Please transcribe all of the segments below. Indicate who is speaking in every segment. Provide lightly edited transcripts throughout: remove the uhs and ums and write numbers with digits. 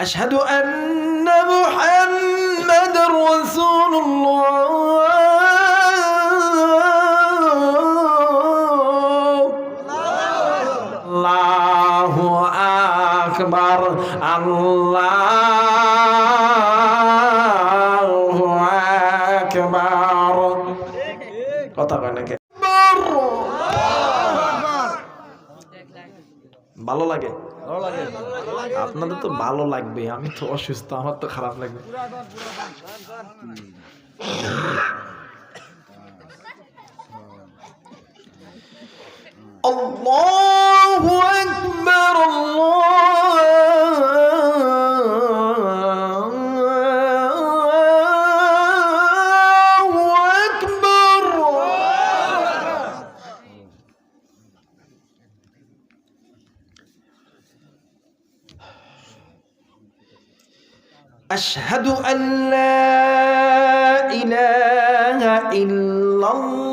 Speaker 1: أشهد أن محمد رسول الله الله أكبر الله أكبر কথা কয় নাকি ভালো লাগে আপনাদের তো ভালো লাগবে আমি তো অসুস্থ আমার তো খারাপ লাগবে আল্লাহু আকবার আল্লাহু আকবার أشهد أن لا إله إلا الله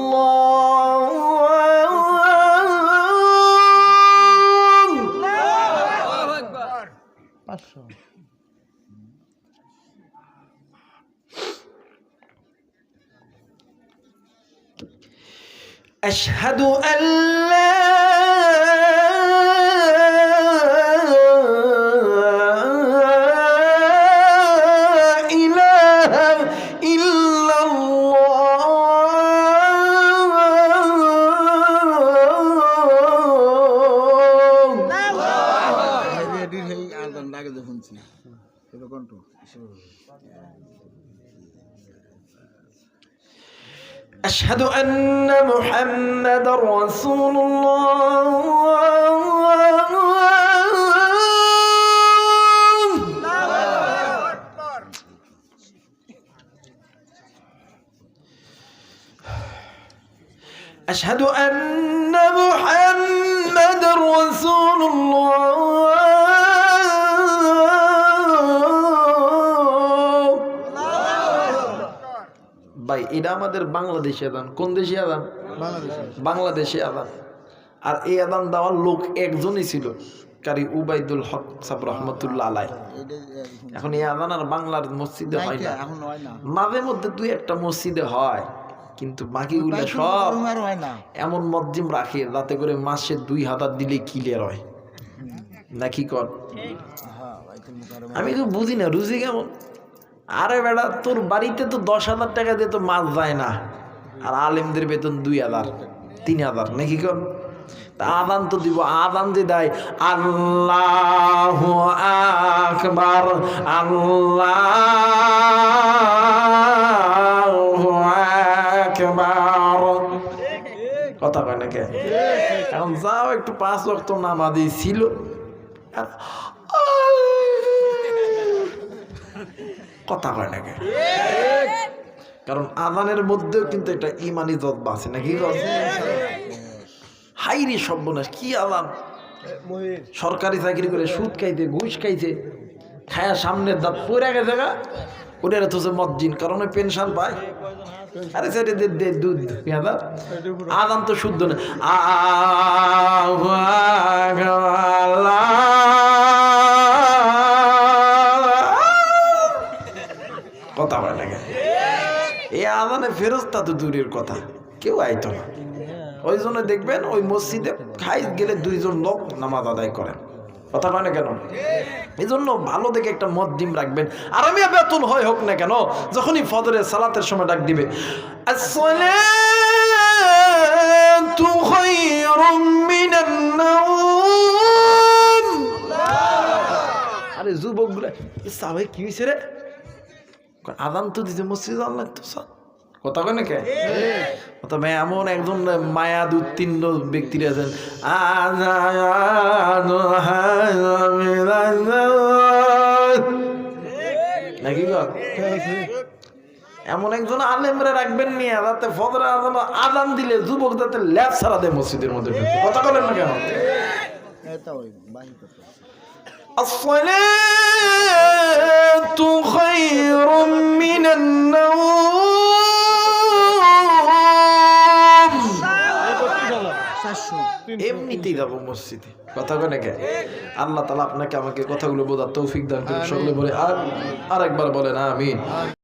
Speaker 1: أشهد أن لا أشهد أن محمد رسول الله أشهد أن محمد رسول الله ভাই এটা আমাদের বাংলাদেশি আদান কোন দেশি আদান বাংলাদেশি আদান আর এই আদান দেওয়ার লোক একজনই ছিল কারি উবাইদুল হক সাহেব রহমতুল্লাহ আলাই এখন এই আদান আর বাংলার মসজিদে হয় না মাঝে মধ্যে দুই একটা মসজিদে হয় কিন্তু বাকিগুলো সব এমন মসজিদ রাখে যাতে করে মাসে 2000 দিলে ক্লিয়ার হয় নাকি কর আমি তো বুঝি না রুজি কেমন আরে বেটা তোর বাড়িতে তো 10,000 টাকা দিয়ে তো মাছ যায় না আর আলেমদের বেতন 2,000 3,000 নাকি কর তা আদান তো দিব আদান যে দেয় আল্লাহু আকবার আল্লাহু আকবার কথা কয় নাকি এখন যাও একটু 5 ওয়াক্ত নামাজ ছিল কথা কয় নাকি কারণ আযানের মধ্যেও কিন্তু একটা ইমানি জজ্বা আছে নাকি হাইরে সর্বনাশ কি আযান সরকারি চাকরি করে সুদ খাইতে ঘুষ খাইছে খায়া সামনের দাঁত পড়ে গেছে গা ওদের তো মসজিদ কারণ পেনশন পায় আরে সেটা দে দুধ আযান তো শুদ্ধ না কথা বলে নাকি এই আযানে ফেরেশতা তো দূরের কথা কেউ আইতো না ওই জন্য দেখবেন ওই মসজিদে খাই গেলে 2 জন লোক নামাজ আদায় করেন কথা বলে না কেন এই জন্য ভালো দেখে একটা মসজিদ রাখবেন আর আমি বেতন হয় হোক না কেন যখনই ফজরের সালাতের সময় ডাক দিবে আসসালাতু খায়রুম মিনান নাওম আরে যুবকগুলা সাহাবে কি হইছে রে আযান তো দিতে মসজিদে আল্লাহ তো কথা কয় নাকি তবে এমন একজন মায়া উত্তীর্ণ ব্যক্তি আছেন নাকি এমন একজন আলেমরে রাখবেন নিয়ে যাতে ফজর আযান দিলে যুবক যাতে ল্যাব ছাড়া দেয় মসজিদের মধ্যে কথা বলেন না কেন আসসালাতু খায়রুম মিনান নাওম এমনিতেই যাবো মসজিদে। কথা বলে নাকি? আল্লাহ তাআলা আপনাকে আমাকে কথাগুলো বোঝার তৌফিক দান করুন। সকলে বলে আর আরেকবার বলেন আমিন।